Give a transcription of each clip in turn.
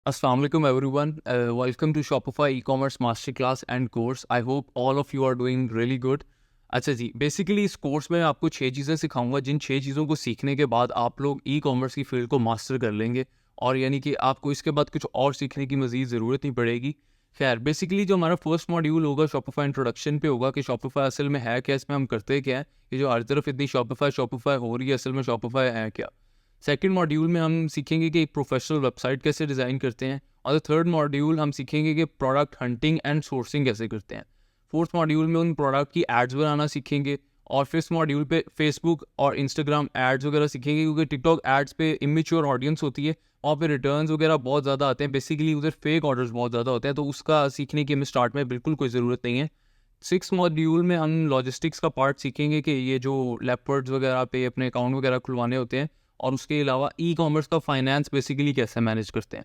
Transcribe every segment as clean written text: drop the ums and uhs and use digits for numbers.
Assalamu alaikum everyone. Welcome to Shopify e-commerce masterclass and course. I hope all of you are doing really good. अच्छा जी, basically इस course में आपको 6 चीज़ें सिखाऊंगा जिन 6 चीज़ों को सीखने के बाद आप लोग ई कॉमर्स की फील्ड को मास्टर कर लेंगे और यानी कि आपको इसके बाद कुछ और सीखने की मज़ीद ज़रूरत नहीं पड़ेगी। खैर, बेसिकली जो हमारा फर्स्ट मॉड्यूल होगा शॉपिफाई इंट्रोडक्शन पे होगा कि शॉपिफाई असल में है क्या, इसमें हम करते क्या है, कि जो हर तरफ इतनी शॉपिफाई शॉपिफाई हो रही है, असल में शॉपिफाई है क्या। सेकंड मॉड्यूल में हम सीखेंगे कि एक प्रोफेशनल वेबसाइट कैसे डिज़ाइन करते हैं और थर्ड मॉड्यूल हम सीखेंगे कि प्रोडक्ट हंटिंग एंड सोर्सिंग कैसे करते हैं। फोर्थ मॉड्यूल में उन प्रोडक्ट की एड्स बनाना सीखेंगे और फिफ्थ मॉड्यूल पे फेसबुक और इंस्टाग्राम एड्स वगैरह सीखेंगे, क्योंकि टिकटॉक एड्स पे इमेच्योर ऑडियंस होती है, वहाँ पे रिटर्न्स वगैरह बहुत ज़्यादा आते हैं, बेसिकली उधर फेक ऑर्डर्स बहुत ज़्यादा होते हैं, तो उसका सीखने की हमें स्टार्ट में बिल्कुल कोई ज़रूरत नहीं है। सिक्स मॉड्यूल में हम लॉजिस्टिक्स का पार्ट सीखेंगे कि ये जो लेपर्ड्स वगैरह पे अपने अकाउंट वगैरह खुलवाने होते हैं और उसके अलावा ई कॉमर्स का फाइनेंस बेसिकली कैसे मैनेज करते हैं।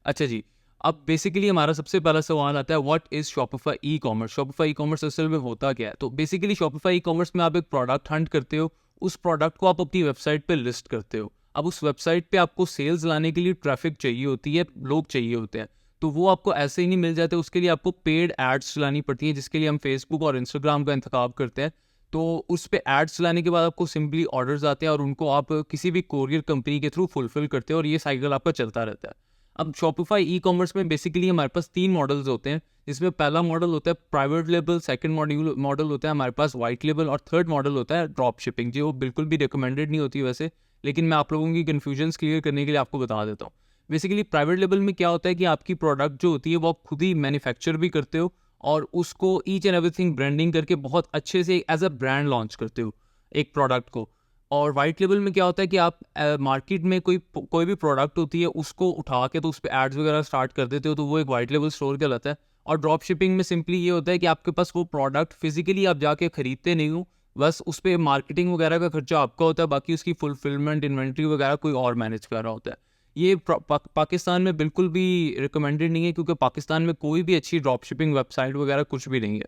अच्छा जी, अब बेसिकली हमारा सबसे पहला सवाल आता है, what is Shopify e commerce. Shopify e commerce असल में होता क्या है? तो बेसिकली शॉपिफाई ई कॉमर्स में आप एक प्रोडक्ट हंट करते हो, उस प्रोडक्ट को आप अपनी वेबसाइट पे लिस्ट करते हो। अब उस वेबसाइट पे आपको सेल्स लाने के लिए ट्रैफिक चाहिए होती है, लोग चाहिए होते हैं, तो वो आपको ऐसे ही नहीं मिल जाते, उसके लिए आपको पेड एड्स चलानी पड़ती है, जिसके लिए हम फेसबुक और इंस्टाग्राम का इंतखाब करते हैं। तो उस पे एड्स चलाने के बाद आपको सिंपली ऑर्डर्स आते हैं और उनको आप किसी भी कोरियर कंपनी के थ्रू फुलफिल करते हो और ये साइकिल आपका चलता रहता है। अब शॉपिफाई ई कॉमर्स में बेसिकली हमारे पास 3 मॉडल्स होते हैं, जिसमें पहला मॉडल होता है प्राइवेट लेबल, सेकंड मॉडल होता है हमारे पास वाइट लेबल और थर्ड मॉडल होता है ड्रॉप शिपिंग, जो बिल्कुल भी रिकमेंडेड नहीं होती वैसे, लेकिन मैं आप लोगों की कन्फ्यूजन्स क्लियर करने के लिए आपको बता देता हूँ। बेसिकली प्राइवेट लेबल में क्या होता है कि आपकी प्रोडक्ट जो होती है वो आप खुद ही मैन्युफैक्चर भी करते हो और उसको ईच एंड एवरीथिंग ब्रांडिंग करके बहुत अच्छे से एज अ ब्रांड लॉन्च करते हो एक प्रोडक्ट को। और वाइट लेबल में क्या होता है कि आप मार्केट में कोई भी प्रोडक्ट होती है उसको उठा के तो उस पर एड्स वगैरह स्टार्ट कर देते हो, तो वो एक वाइट लेबल स्टोर कहलाता है। और ड्रॉप शिपिंग में सिंपली ये होता है कि आपके पास वो प्रोडक्ट फिजिकली आप जाके खरीदते नहीं हो, बस उस पर मार्केटिंग वगैरह का खर्चा आपका होता है, बाकी उसकी फुलफिलमेंट इन्वेंट्री वगैरह कोई और मैनेज कर रहा होता है। ये पाकिस्तान में बिल्कुल भी रिकमेंडेड नहीं है, क्योंकि पाकिस्तान में कोई भी अच्छी ड्रॉप शिपिंग वेबसाइट वगैरह कुछ भी नहीं है।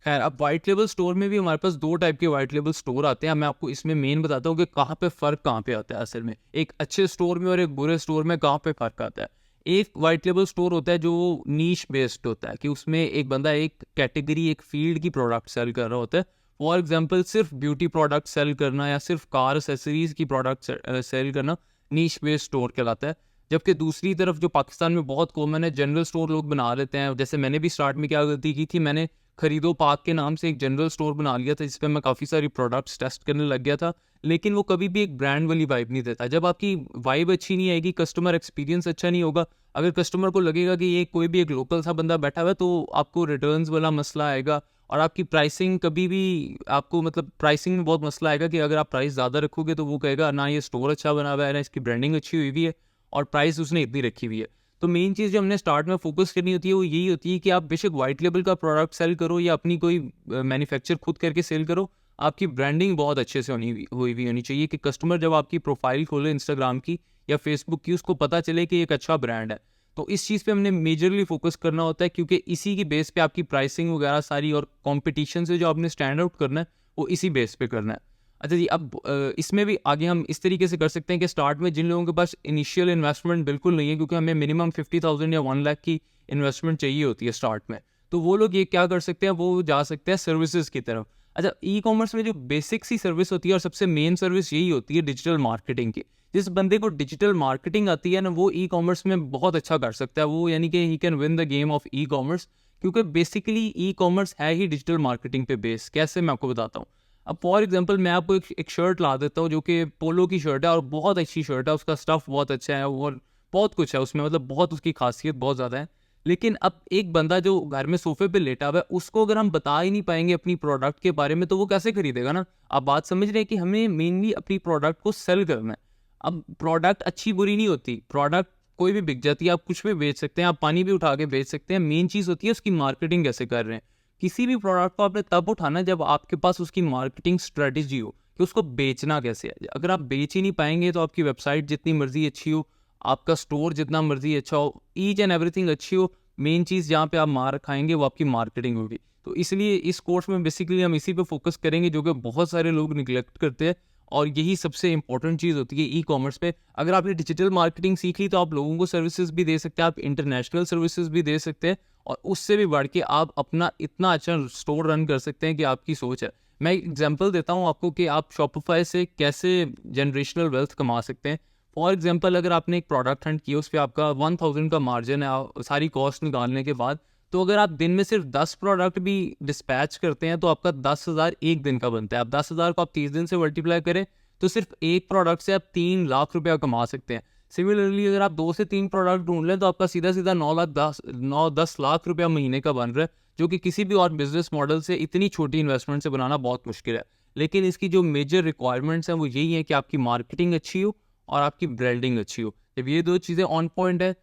खैर, अब वाइट लेबल स्टोर में भी हमारे पास 2 टाइप के वाइट लेबल स्टोर आते हैं। मैं आपको इसमें मेन बताता हूँ कि कहाँ पे फ़र्क कहाँ पे आता है असल में, एक अच्छे स्टोर में और एक बुरे स्टोर में कहाँ पे फ़र्क आता है। एक वाइट लेबल स्टोर होता है जो नीश बेस्ड होता है, कि उसमें एक बंदा एक कैटेगरी, एक फील्ड की प्रोडक्ट सेल कर रहा होता है। फॉर एग्जाम्पल सिर्फ ब्यूटी प्रोडक्ट सेल करना या सिर्फ कार एसेसरीज की प्रोडक्ट सेल करना नीश बेस्ड स्टोर कहलाता है। जबकि दूसरी तरफ जो पाकिस्तान में बहुत कॉमन है, जनरल स्टोर लोग बना लेते हैं। जैसे मैंने भी स्टार्ट में क्या गलती की थी, मैंने खरीदो पाक के नाम से एक जनरल स्टोर बना लिया था, जिसपे मैं काफ़ी सारी प्रोडक्ट्स टेस्ट करने लग गया था, लेकिन वो कभी भी एक ब्रांड वाली वाइब नहीं देता। जब आपकी वाइब अच्छी नहीं आएगी, कस्टमर एक्सपीरियंस अच्छा नहीं होगा, अगर कस्टमर को लगेगा कि ये कोई भी एक लोकल सा बंदा बैठा हुआ है, तो आपको रिटर्न्स वाला मसला आएगा और आपकी प्राइसिंग कभी भी आपको मतलब प्राइसिंग में बहुत मसला आएगा कि अगर आप प्राइस ज़्यादा रखोगे तो वो कहेगा ना ये स्टोर अच्छा बना हुआ है, ना इसकी ब्रांडिंग अच्छी हुई हुई है और प्राइस उसने इतनी रखी हुई है। तो मेन चीज़ जो हमने स्टार्ट में फोकस करनी होती है वो यही होती है कि आप बेशक वाइट लेबल का प्रोडक्ट सेल करो या अपनी कोई मैन्युफैक्चर खुद करके सेल करो, आपकी ब्रांडिंग बहुत अच्छे से हुई हुई होनी चाहिए कि कस्टमर जब आपकी प्रोफाइल खोले इंस्टाग्राम की या फेसबुक की, उसको पता चले कि एक अच्छा ब्रांड है। तो इस चीज़ पे हमने मेजरली फोकस करना होता है, क्योंकि इसी की बेस पे आपकी प्राइसिंग वगैरह सारी और कंपटीशन से जो आपने स्टैंड आउट करना है वो इसी बेस पे करना है। अच्छा जी, अब इसमें भी आगे हम इस तरीके से कर सकते हैं कि स्टार्ट में जिन लोगों के पास इनिशियल इन्वेस्टमेंट बिल्कुल नहीं है, क्योंकि हमें मिनिमम 50,000 या 1 लाख की इन्वेस्टमेंट चाहिए होती है स्टार्ट में, तो वो लोग ये क्या कर सकते हैं, वो जा सकते हैं सर्विसेज की तरफ। अच्छा, ई कॉमर्स में जो बेसिक सी सर्विस होती है और सबसे मेन सर्विस यही होती है डिजिटल मार्केटिंग की। जिस बंदे को डिजिटल मार्केटिंग आती है ना, वो ई कॉमर्स में बहुत अच्छा कर सकता है, वो यानी कि he can win the game of e commerce, क्योंकि बेसिकली ई कॉमर्स है ही डिजिटल मार्केटिंग पे बेस। कैसे, मैं आपको बताता हूँ। अब फॉर एग्जांपल मैं आपको एक शर्ट ला देता हूँ जो कि पोलो की शर्ट है और बहुत अच्छी शर्ट है, उसका स्टफ़ बहुत अच्छा है और बहुत कुछ है उसमें, मतलब बहुत उसकी खासियत बहुत ज़्यादा है। लेकिन अब एक बंदा जो घर में सोफे पे लेटा हुआ है, उसको अगर हम बता ही नहीं पाएंगे अपनी प्रोडक्ट के बारे में, तो वो कैसे खरीदेगा ना। आप बात समझ रहे हैं कि हमें मेनली अपनी प्रोडक्ट को सेल करना है। अब प्रोडक्ट अच्छी बुरी नहीं होती, प्रोडक्ट कोई भी बिक जाती है, आप कुछ भी बेच सकते हैं, आप पानी भी उठा के बेच सकते हैं। मेन चीज़ होती है उसकी मार्केटिंग कैसे कर रहे हैं। किसी भी प्रोडक्ट को आपने तब उठाना जब आपके पास उसकी मार्केटिंग स्ट्रेटजी हो कि उसको बेचना कैसे है। अगर आप बेच ही नहीं पाएंगे तो आपकी वेबसाइट जितनी मर्जी अच्छी हो, आपका स्टोर जितना मर्जी अच्छा हो, ईच एंड एवरीथिंग अच्छी हो, मेन चीज़ जहाँ पे आप मार खाएंगे वो आपकी मार्केटिंग होगी। तो इसलिए इस कोर्स में बेसिकली हम इसी पे फोकस करेंगे, जो कि बहुत सारे लोग निगलेक्ट करते हैं और यही सबसे इंपॉर्टेंट चीज़ होती है ई कॉमर्स पे। अगर आपने डिजिटल मार्केटिंग सीख ली तो आप लोगों को सर्विसेज भी दे सकते हैं, आप इंटरनेशनल सर्विसेज भी दे सकते हैं, और उससे भी बढ़ के आप अपना इतना अच्छा स्टोर रन कर सकते हैं कि आपकी सोच है। मैं एक एग्जांपल देता हूँ आपको कि आप शॉपिफाई से कैसे जनरेशनल वेल्थ कमा सकते हैं। फॉर एग्जांपल, अगर आपने एक प्रोडक्ट हंट किया, उस पर आपका 1000 का मार्जिन है सारी कॉस्ट निकालने के बाद, तो अगर आप दिन में सिर्फ 10 प्रोडक्ट भी डिस्पैच करते हैं तो आपका 10,000 एक दिन का बनता है। आप 10,000 को आप 30 दिन से मल्टीप्लाई करें तो सिर्फ एक प्रोडक्ट से आप 3 लाख रुपया कमा सकते हैं। सिमिलरली अगर आप 2 से 3 प्रोडक्ट ढूंढ लें तो आपका सीधा सीधा 9 10 लाख रुपया महीने का बन रहा है, जो कि किसी भी और बिजनेस मॉडल से इतनी छोटी इन्वेस्टमेंट से बनाना बहुत मुश्किल है। लेकिन इसकी जो मेजर रिक्वायरमेंट्स हैं वो यही है कि आपकी मार्केटिंग अच्छी हो और आपकी ब्रांडिंग अच्छी हो। जब ये दो चीज़ें ऑन पॉइंट है,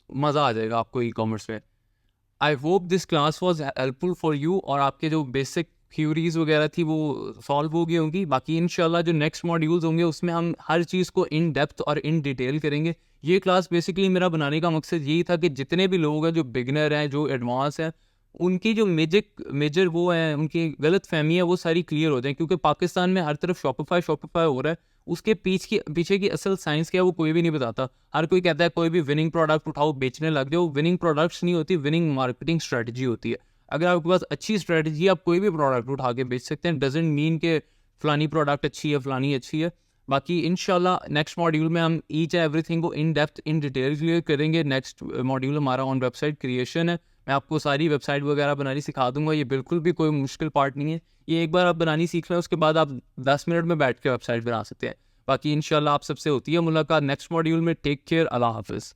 मज़ा आ जाएगा आपको ई कॉमर्स में। I hope this class was helpful for you, और आपके जो बेसिक थ्योरीज वगैरह थी वो सॉल्व हो गई होंगी। बाकी इंशाल्लाह जो नेक्स्ट मॉड्यूल्स होंगे उसमें हम हर चीज़ को इन डेप्थ और इन डिटेल करेंगे। ये क्लास बेसिकली मेरा बनाने का मकसद यही था कि जितने भी लोग हैं जो बिगनर हैं, जो एडवांस हैं, उनकी जो मेजर वो है, उनकी गलत फहमी है, वो सारी क्लियर हो जाए। क्योंकि पाकिस्तान में हर तरफ शॉपिफाई शॉपिफाई हो रहा है, उसके पीछे की असल साइंस क्या है वो कोई भी नहीं बताता। हर कोई कहता है कोई भी विनिंग प्रोडक्ट उठाओ बेचने लग जाओ। विनिंग प्रोडक्ट्स नहीं होती, विनिंग मार्केटिंग स्ट्रेटजी होती है। अगर आपके पास अच्छी स्ट्रेटजी, आप कोई भी प्रोडक्ट उठा के बेच सकते हैं। डजेंट मीन के फलानी प्रोडक्ट अच्छी है, फलानी अच्छी है। बाकी इंशाल्लाह नेक्स्ट मॉड्यूल में हम ईच एंड एवरीथिंग को in depth in detail clear करेंगे। नेक्स्ट मॉड्यूल हमारा ऑन वेबसाइट क्रिएशन है। मैं आपको सारी वेबसाइट वगैरह बनानी सिखा दूंगा। ये बिल्कुल भी कोई मुश्किल पार्ट नहीं है। ये एक बार आप बनानी सीख लें, उसके बाद आप 10 मिनट में बैठ के वेबसाइट बना सकते हैं। बाकी इंशाल्लाह आप सबसे होती है मुलाकात नेक्स्ट मॉड्यूल में। टेक केयर, अल्लाह हाफिज़।